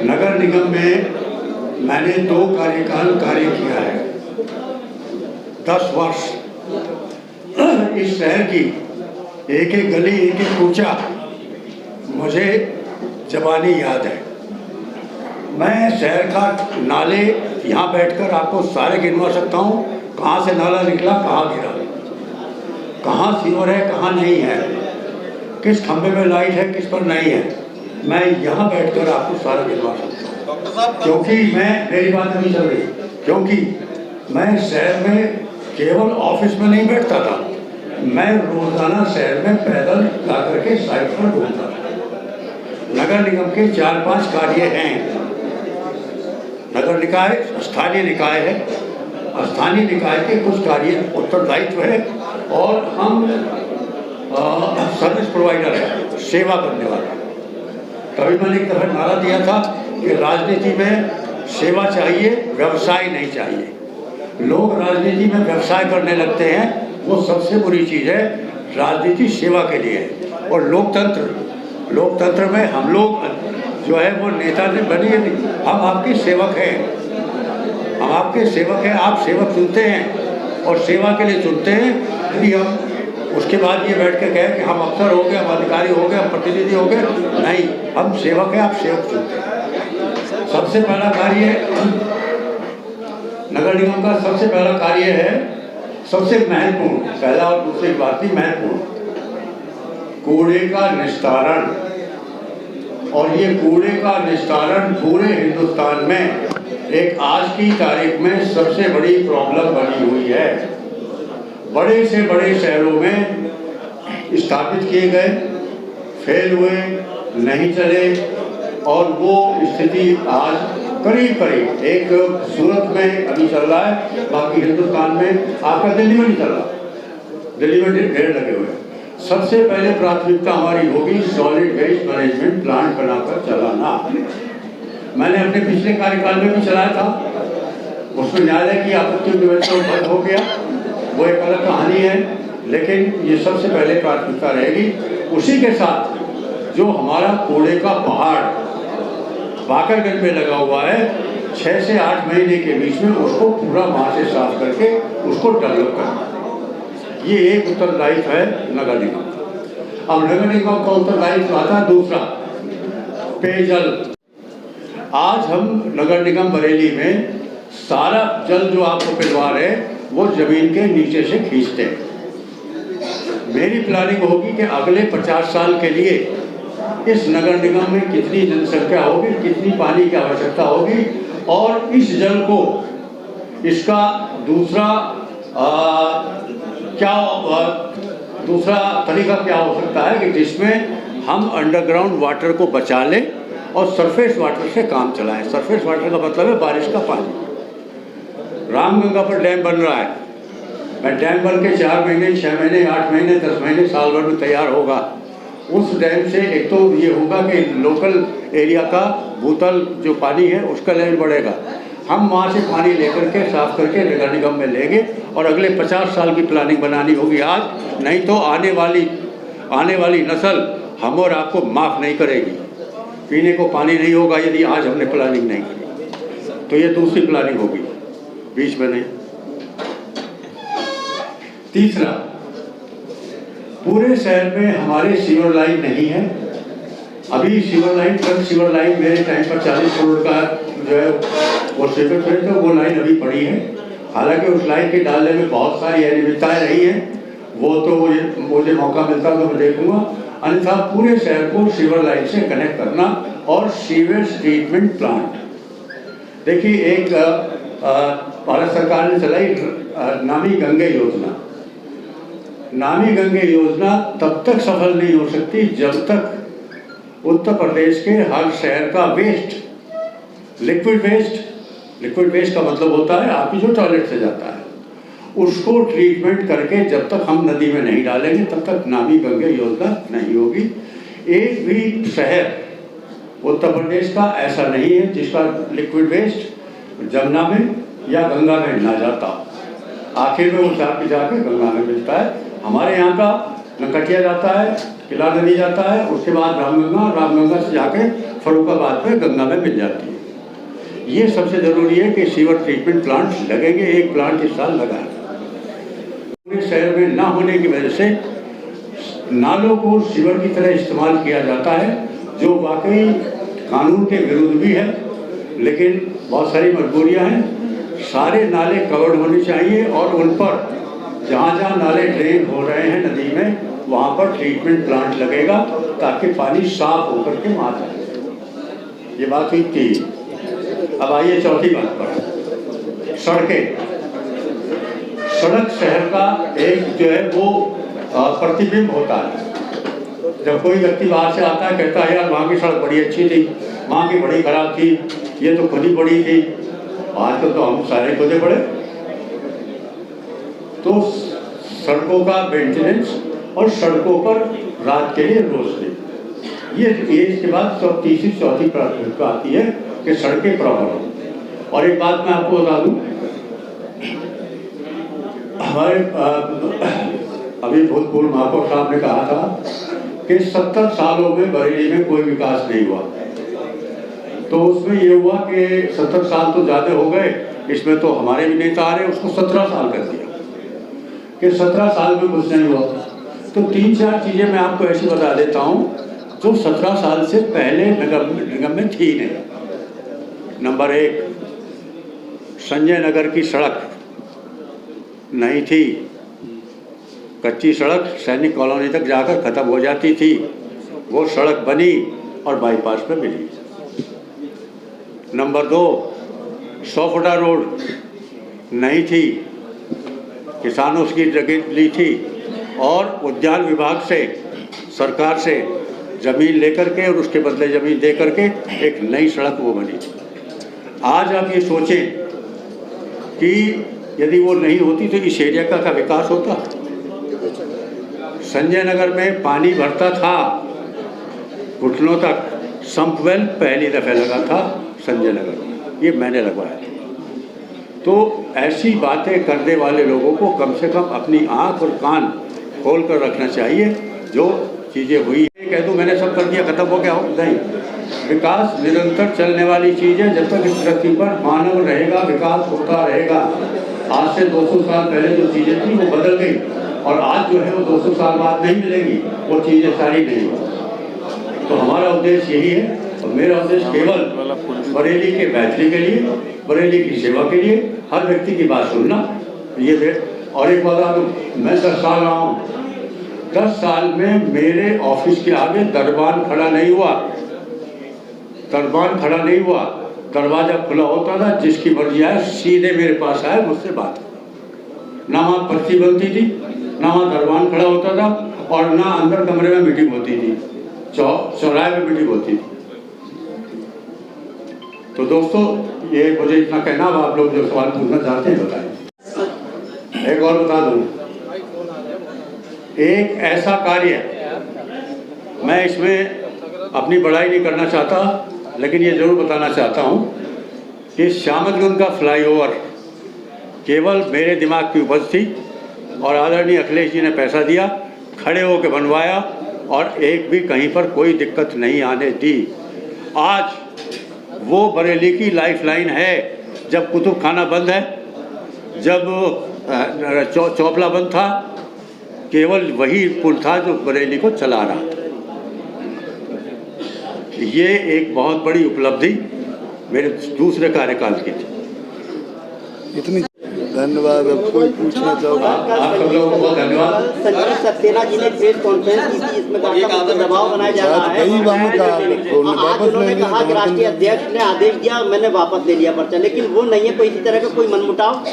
नगर निगम में मैंने 2 कार्यकाल कार्य किया है। 10 वर्ष इस शहर की एक एक गली, एक एक कूचा मुझे ज़बानी याद है। मैं शहर का नाले यहाँ बैठकर आपको सारे गिनवा सकता हूँ, कहाँ से नाला निकला, कहाँ गिरा, कहाँ सीवर है, कहाँ नहीं है, किस खंभे में लाइट है, किस पर नहीं है। मैं यहाँ बैठकर आपको सारा गिनवा सकता हूँ, क्योंकि मेरी बात नहीं चल रही, क्योंकि मैं शहर में केवल ऑफिस में नहीं बैठता था, मैं रोजाना शहर में पैदल जाकर के साइट पर घूमता था। नगर निगम के 4-5 कार्य हैं। नगर निकाय स्थानीय निकाय है, स्थानीय निकाय के कुछ कार्य उत्तरदायित्व है और हम सर्विस प्रोवाइडर है, सेवा करने वाला। तभी मैंने एक दफा नारा दिया था कि राजनीति में सेवा चाहिए, व्यवसाय नहीं चाहिए। लोग राजनीति में व्यवसाय करने लगते हैं, वो सबसे बुरी चीज़ है। राजनीति सेवा के लिए है। और लोकतंत्र में हम लोग जो है वो नेता ने बनिए नहीं, हम आपके सेवक हैं, हम आपके सेवक हैं। आप सेवक चुनते हैं और सेवा के लिए चुनते हैं। यदि हम उसके बाद ये बैठ के कहें कि हम अफसर हो गए, हम अधिकारी हो गए, हम प्रतिनिधि हो गए, नहीं, हम सेवक हैं, आप सेवक चुनते हैं। सबसे पहला कार्य नगर निगम का सबसे पहला कार्य है, सबसे महत्वपूर्ण, पहला और दूसरी बात ही महत्वपूर्ण, कूड़े का निस्तारण। और ये कूड़े का निस्तारण पूरे हिंदुस्तान में एक आज की तारीख में सबसे बड़ी प्रॉब्लम बनी हुई है। बड़े से बड़े शहरों में स्थापित किए गए, फेल हुए, नहीं चले, और वो स्थिति आज करीब एक सूरत में अभी चल रहा है, बाकी हिंदुस्तान में आपका दिल्ली में नहीं चल रहा, दिल्ली में ढेर लगे हुए। सबसे पहले प्राथमिकता हमारी होगी सॉलिड वेस्ट मैनेजमेंट प्लांट बनाकर चलाना। मैंने अपने पिछले कार्यकाल में भी चलाया था, उसमें न्यायालय की आपत्तियों की वजह से बंद हो गया, वो एक अलग कहानी है, लेकिन ये सबसे पहले प्राथमिकता रहेगी। उसी के साथ जो हमारा कूड़े का पहाड़ बाकरगंज में लगा हुआ है, 6 से 8 महीने के बीच में उसको पूरा वहाँ से साफ करके उसको डेवलप करना, ये एक उत्तरदायित्व है नगर निगम। अब नगर निगम का उत्तरदायित्व आता है दूसरा, पेयजल। आज हम नगर निगम बरेली में सारा जल जो आपको पिलवा रहे हैं वो जमीन के नीचे से खींचते हैं। मेरी प्लानिंग होगी कि अगले 50 साल के लिए इस नगर निगम में कितनी जनसंख्या होगी, कितनी पानी की आवश्यकता होगी, और इस जल को इसका दूसरा तरीका क्या हो सकता है कि जिसमें हम अंडरग्राउंड वाटर को बचा लें और सरफेस वाटर से काम चलाएं। सरफेस वाटर का मतलब है बारिश का पानी। रामगंगा पर डैम बन रहा है, मैं डैम बन के 4 महीने, 6 महीने, 8 महीने, 10 महीने, साल भर में तैयार होगा। उस डैम से एक तो ये होगा कि लोकल एरिया का भूतल जो पानी है उसका लेवल बढ़ेगा। हम वहाँ से पानी लेकर के साफ करके नगर निगम में लेंगे और अगले 50 साल की प्लानिंग बनानी होगी आज, नहीं तो आने वाली नस्ल हम और आपको माफ़ नहीं करेगी। पीने को पानी नहीं होगा यदि आज हमने प्लानिंग नहीं की, तो ये दूसरी प्लानिंग होगी, बीच में नहीं। तीसरा, पूरे शहर में हमारे सीवर लाइन नहीं है। अभी sewer line, truck sewer line मेरे टाइम पर 40 करोड़ का जो है वो स्वीकृत हुए थे, वो लाइन अभी पड़ी है। हालांकि उस लाइन के डालने में बहुत सारी अनियमितताएं रही हैं, वो तो मुझे मौका मिलता तो मैं देखूंगा। अन्यथा पूरे शहर को सीवर लाइन से कनेक्ट करना और सीवेज ट्रीटमेंट प्लांट। देखिए, एक भारत सरकार ने चलाई नामी गंगे योजना। नामी गंगे योजना तब तक सफल नहीं हो सकती जब तक उत्तर प्रदेश के हर शहर का वेस्ट, लिक्विड वेस्ट का मतलब होता है आपकी जो टॉयलेट से जाता है, उसको ट्रीटमेंट करके जब तक हम नदी में नहीं डालेंगे तब तक नामी गंगे योजना नहीं होगी। एक भी शहर उत्तर प्रदेश का ऐसा नहीं है जिसका लिक्विड वेस्ट जमुना में या गंगा में ना जाता, आखिर में वो जाके गंगा में मिलता है। हमारे यहाँ का नकटिया जाता है, किला नदी जाता है, उसके बाद रामगंगा, रामगंगा से जाके फरुखाबाद में गंगा में मिल जाती है। ये सबसे ज़रूरी है कि सीवर ट्रीटमेंट प्लांट लगेंगे, एक प्लांट इस साल लगा है। पूरे शहर में ना होने की वजह से नालों को सीवर की तरह इस्तेमाल किया जाता है, जो वाकई कानून के विरुद्ध भी है, लेकिन बहुत सारी मजबूरियां हैं। सारे नाले कवर्ड होने चाहिए और उन पर जहाँ जहाँ नाले ड्रेन हो रहे हैं नदी में, वहाँ पर ट्रीटमेंट प्लांट लगेगा ताकि पानी साफ होकर के वहाँ जाए। ये बात हुई थी। अब आइए चौथी बात पर, सड़कें। सड़क शहर का एक जो है वो प्रतिबिंब होता है। जब कोई व्यक्ति बाहर से आता है, कहता है यार वहाँ की सड़क बड़ी अच्छी थी, वहाँ की बड़ी खराब थी, ये तो खुद ही बड़ी थी। आजकल तो हम सारे खुदे पड़े। तो सड़कों का मेंटेनेंस और सड़कों पर रात के लिए रोशनी, ये इसके बाद तीसरी चौथी प्राथमिकता आती है कि सड़कें प्रॉपर हो। और एक बात मैं आपको बता दूं, हमारे अभी भूतपूर्व महापौर साहब ने कहा था कि 70 सालों में बरेली में कोई विकास नहीं हुआ। तो उसमें ये हुआ कि 70 साल तो ज़्यादा हो गए, इसमें तो हमारे भी नेता आ रहे, उसको 17 साल कर दिया कि 17 साल में कुछ नहीं हुआ। तो 3-4 चीज़ें मैं आपको ऐसी बता देता हूँ जो 17 साल से पहले निगम में थी नहीं। नंबर 1, संजय नगर की सड़क नहीं थी, कच्ची सड़क सैनिक कॉलोनी तक जाकर ख़त्म हो जाती थी, वो सड़क बनी और बाईपास पे मिली। नंबर 2, 100 फुटा रोड नहीं थी, किसानों की जगह ली थी और उद्यान विभाग से, सरकार से ज़मीन लेकर के और उसके बदले ज़मीन दे करके एक नई सड़क वो बनी। आज आप ये सोचें कि यदि वो नहीं होती तो इस एरिया का विकास होता। संजय नगर में पानी भरता था घुटनों तक, संपवेल पहली दफ़े लगा था संजय नगर में, ये मैंने लगवाया। तो ऐसी बातें करने वाले लोगों को कम से कम अपनी आँख और कान खोल कर रखना चाहिए। जो चीज़ें हुई है कह दूँ मैंने सब कर दिया, ख़त्म हो गया हो, नहीं। विकास निरंतर चलने वाली चीज़ है। जब तक इस धरती पर मानव रहेगा विकास होता रहेगा। आज से 200 साल पहले जो चीज़ें थी वो बदल गई और आज जो है वो 200 साल बाद नहीं मिलेंगी, वो चीज़ें सारी नहीं होंगी। तो हमारा उद्देश्य यही है और मेरा उद्देश्य केवल बरेली के बेहतरी के लिए, बरेली की सेवा के लिए, हर व्यक्ति की बात सुनना, ये। और एक बता दूँ, मैं 10 साल रहा हूँ, 10 साल में मेरे ऑफिस के आगे दरबान खड़ा नहीं हुआ, दरबान खड़ा नहीं हुआ। दरवाज़ा खुला होता था, जिसकी मर्जी आए सीधे मेरे पास आए, मुझसे बात। ना वहाँ पर्ची बनती थी, ना वहाँ दरबान खड़ा होता था और ना अंदर कमरे में मीटिंग होती थी, चौराहे में मीटिंग होती थी। तो दोस्तों ये मुझे इतना कहना, अब आप लोग जो सवाल पूछना चाहते हैं बताएं। एक और बता दूं, एक ऐसा कार्य, मैं इसमें अपनी बड़ाई नहीं करना चाहता, लेकिन ये ज़रूर बताना चाहता हूँ कि श्यामतगंज का फ्लाईओवर केवल मेरे दिमाग की उपज थी और आदरणीय अखिलेश जी ने पैसा दिया, खड़े होकर बनवाया और एक भी कहीं पर कोई दिक्कत नहीं आने दी। आज वो बरेली की लाइफलाइन है। जब कुतुब खाना बंद है, जब चौपला बंद था, केवल वही पुल था जो बरेली को चला रहा। ये एक बहुत बड़ी उपलब्धि मेरे दूसरे कार्यकाल की थी। इतनी धन्यवाद। अब कोई पूछना चाहोगे? आप सब लोगों को बहुत धन्यवाद। संजय सक्सेना जी ने प्रेस कॉन्फ्रेंस की थी, इसमें काफी दबाव बनाया जा रहा है। कई बार कहा आज उन्होंने कहा कि राष्ट्रीय अध्यक्ष ने आदेश दिया, मैंने वापस ले लिया पर्चा, लेकिन वो नहीं है कोई इसी तरह का कोई मनमुटाव?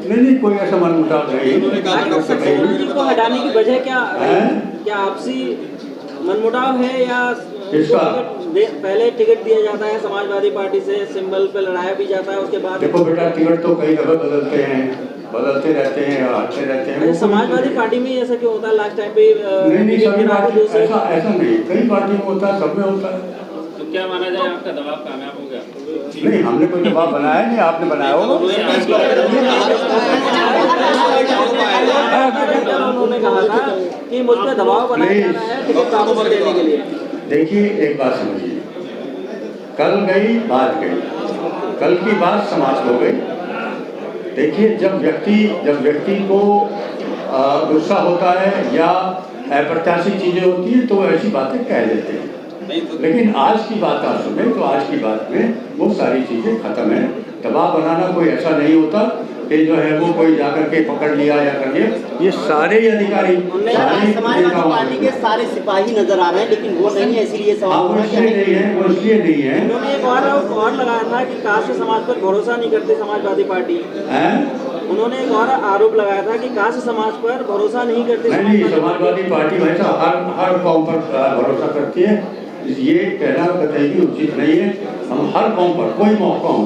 नहीं, कोई ऐसा मनमुटाव नहीं। सक्सेना जी को हटाने की वजह क्या आपसी मनमुटाव है या पहले टिकट दिया जाता है समाजवादी पार्टी से, सिंबल पे लड़ाया भी जाता है, उसके बाद देखो बेटा, टिकट तो कई दफे बदलते हैं, बदलते रहते हैं, हटते रहते हैं। समाजवादी पार्टी में ऐसा क्यों होता है? लास्ट टाइम पे नहीं, ऐसा नहीं, कई पार्टी में होता है, सब में होता है। क्या माना जाए आपका दबाव कामयाब हो गया? नहीं, हमने कोई दबाव बनाया नहीं, आपने बनाया होगा। उन्होंने कहा था कि मुझ पर दबाव बनाया जा रहा है टिकट वापस लेने के लिए। देखिए, एक बात समझिए, कल गई बात गई, कल की बात समाप्त हो गई। देखिए, जब व्यक्ति को गुस्सा होता है या अप्रत्याशित चीजें होती हैं तो वो ऐसी बातें कह देते हैं, लेकिन आज की बात आप सुने तो आज की बात में वो सारी चीजें खत्म है। दबाव बनाना कोई ऐसा नहीं होता कि जो है वो कोई जाकर के पकड़ लिया या कर लिया। ये सारे अधिकारी समाजवादी पार्टी के सारे सिपाही नजर आ रहे हैं, लेकिन वो नहीं है, इसलिए सवाल वो इसलिए नहीं है। उन्होंने एक और लगाया था कि कास्ट समाज पर भरोसा नहीं करती समाजवादी पार्टी। उन्होंने एक और आरोप लगाया था कि कास्ट समाज पर भरोसा नहीं करती। नहीं, समाजवादी पार्टी वैसा हर कौम पर भरोसा करती है, ये कहना कतई उचित नहीं है। हम हर कौम पर, कोई कौम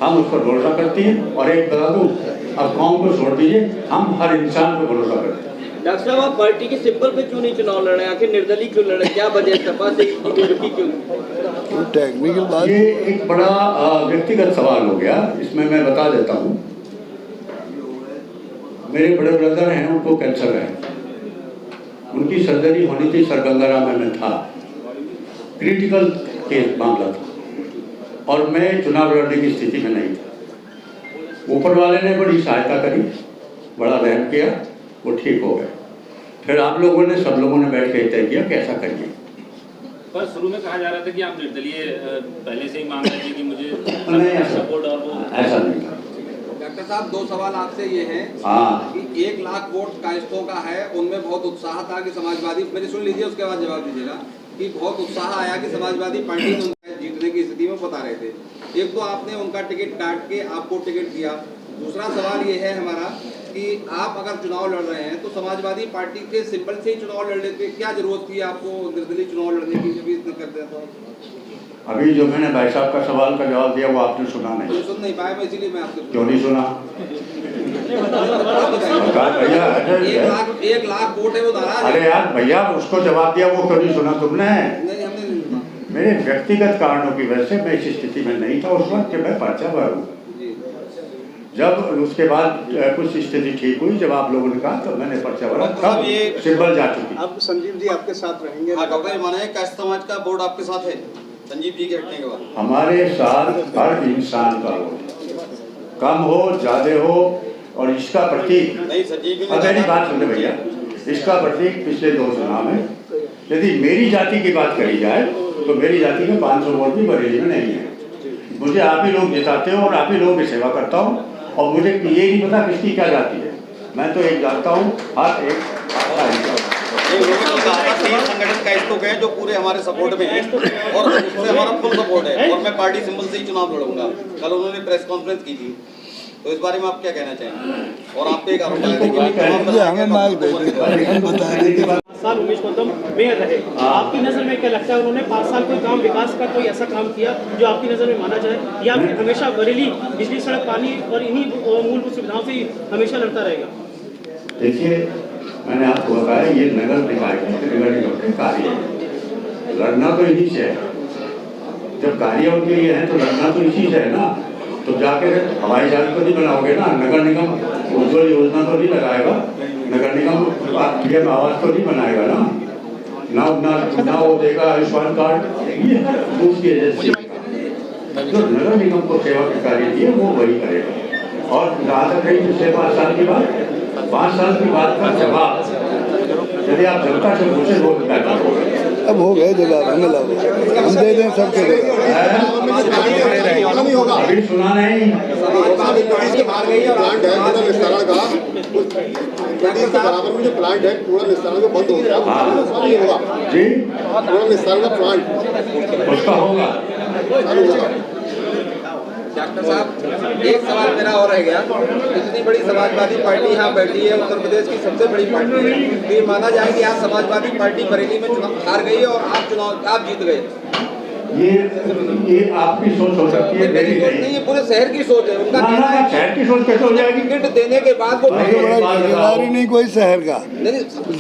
हम उस पर भरोसा करती हैं। और एक बता दूं, अब कौम को छोड़ दीजिए, हम हर इंसान पर भरोसा करते हैं। डॉक्टर साहब, आप पार्टी के सिंबल पे क्यों नहीं चुनाव लड़ रहे हैं? आखिर निर्दलीय क्यों लड़ रहे हैं? क्या वजह सपा से रुकी क्यों? टेक्निकल बात, ये एक बड़ा व्यक्तिगत सवाल हो गया, इसमें मैं बता देता हूँ। मेरे बड़े ब्रदर हैं, उनको कैंसर है, उनकी सर्जरी होनी थी, सरगंगाराम में था, क्रिटिकल केस मामला था और मैं चुनाव लड़ने की स्थिति में नहीं था। ऊपर वाले ने बड़ी सहायता करी, बड़ा रहम किया, वो ठीक हो गए। फिर आप लोगों ने, सब लोगों ने बैठ के तय किया कि ऐसा करिए। पर शुरू में कहा जा रहा था कि आप निर्दलीय पहले से ही मांग रहे थे कि मुझे सपोर्ट, और वो ऐसा नहीं था। डॉक्टर साहब, दो सवाल आपसे ये हैं कि 1 लाख वोट कायस्थों का है, उनमें बहुत उत्साह था कि समाजवादी, मेरी सुन लीजिए उसके बाद जवाब दीजिएगा, कि बहुत उत्साह आया कि समाजवादी पार्टी ने उनका जीतने की स्थिति में बता रहे थे। एक तो आपने उनका टिकट काट के आपको टिकट दिया। दूसरा सवाल ये है हमारा कि आप अगर चुनाव लड़ रहे हैं तो समाजवादी पार्टी के सिंबल से ही चुनाव लड़ लेते, क्या जरूरत थी आपको निर्दलीय चुनाव लड़ने की जब इतना करते हैं? तो अभी जो मैंने भाई साहब का सवाल का जवाब दिया वो आपने सुना नहीं। सुन नहीं पाया मैं, इसीलिए मैं आपसे क्यों नहीं सुना? भैया, 1 लाख वोट है वो नाराज। अरे यार भैया, उसको जवाब दिया, वो क्यों नहीं सुना तुमने? नहीं, हमने नहीं सुना। मेरे व्यक्तिगत कारणों की वजह से मैं इस स्थिति में नहीं था उस वक्त, मैं पर्चा भरूँ। जब उसके बाद कुछ स्थिति ठीक हुई, जब आप लोगों ने कहा तो मैंने पर्चा भरा, तब सिंबल जा चुकी। अब संजीव जी आपके साथ रहेंगे? हाँ, डॉक्टर माना है कास्ट समाज का बोर्ड आपके साथ है संजीव जी के हटने के बाद? हमारे साथ हर इंसान का हो, कम हो ज्यादा हो, और इसका प्रतीक, नहीं संजीव जी, मेरी बात सुनते भैया, इसका प्रतीक पिछले 2 चुनाव में, यदि मेरी जाति की बात करी जाए तो मेरी जाति में 500 वोट भी बरेली में नहीं है। मुझे आप ही लोग जिताते हो और आप ही लोगों की सेवा करता हूँ, और मुझे ये नहीं पता किसकी क्या जाति है। मैं तो एक जानता हूँ, हर एक संगठन का इसको गए जो पूरे हमारे सपोर्ट में है और उससे हमारा फुल सपोर्ट है, और मैं पार्टी सिंबल से ही चुनाव लड़ूंगा। कल उन्होंने प्रेस कॉन्फ्रेंस की थी, तो इस बारे में आप क्या कहना चाहेंगे? और आप पे एक आरोप लगाया साल उमेश गौतम मेयर रहे, आपकी नज़र में क्या लगता है उन्होंने 5 साल कोई काम, विकास का कोई ऐसा काम किया जो आपकी नज़र में माना जाए, या फिर हमेशा बरेली बिजली, सड़क, पानी और इन्हीं मूलभूत सुविधाओं से हमेशा लड़ता रहेगा? देखिए, मैंने आपको बताया ये नगर निकाय नगर निगम के कार्य है, लड़ना तो इन्हीं से है। जब कार्य उनके लिए है तो लड़ना तो इसी से है ना। तो जाकर हवाई जहाज तो नहीं बनाओगे ना, नगर निगम उज्ज्वल योजना तो नहीं लगाएगा, नगर निगम पीएम आवास तो नहीं बनाएगा ना, ना वो देगा आयुष्मान कार्ड, ये दूसरी एजेंसी जो नगर निगम को सेवा के कार्य दिए वो वही करेगा। और जहाँ तक रही पिछले 5 साल की बात, 5 साल की बात का जवाब यदि आप जनता से पूछे वो कहता होगा। अब हो गए जवाब, हमें लाओ, हम दे दें सबके जवाब। अभी सुना नहीं, बराबर में जो प्लांट है पूरा निस्तारण का बंद हो गया, नहीं होगा जी, पूरा निस्तारण का प्लांट उसका होगा। डॉक्टर साहब, एक सवाल मेरा और रह गया, इतनी बड़ी समाजवादी पार्टी यहाँ बैठी है, उत्तर प्रदेश की सबसे बड़ी पार्टी है, तो ये माना जाए कि आज समाजवादी पार्टी बरेली में चुनाव हार गई और आप जीत गए, ये आपकी सोच हो सकती है, मेरी नहीं। ये पूरे शहर की सोच है। उनका कहना है शहर की सोच कैसे हो जाएगी? टिकट देने के बाद वो ठेकेदार ही नहीं कोई शहर का,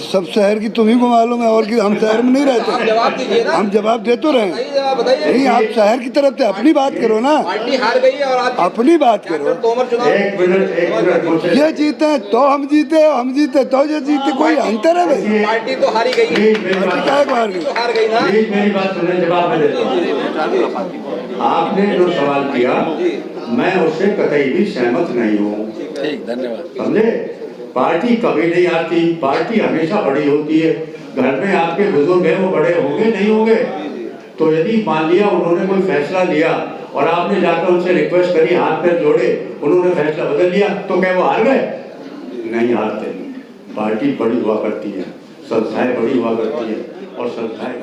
सब शहर की तुम्ही को मालूम है, और की हम शहर में नहीं रहते। आप जवाब दीजिए ना। हम जवाब दे तो रहे, बताइए। नहीं आप शहर की तरफ से अपनी बात करो ना, पार्टी हार गई है और आप अपनी बात करो। तोमर चुनाव एक मिनट ये जीते तो हम जीते, हम जीते तो ये जीते, कोई अंतर है भाई? पार्टी तो हारी गई है। हार गई ना। मेरी बात सुने, जवाब मैं देता हूँ। आपने जो सवाल किया मैं उससे कतई भी सहमत नहीं हूँ। ठीक, धन्यवाद। समझे? पार्टी कभी नहीं आती, पार्टी हमेशा बड़ी होती है। घर में आपके बुजुर्ग हैं, वो बड़े होंगे नहीं होंगे? तो यदि मान लिया उन्होंने कोई फैसला लिया और आपने जाकर उनसे रिक्वेस्ट करी, हाथ पैर जोड़े, उन्होंने फैसला बदल लिया, तो क्या वो हार गए? नहीं हारते। पार्टी बड़ी हुआ करती है, संस्थाएं बड़ी हुआ करती है, और संस्थाएं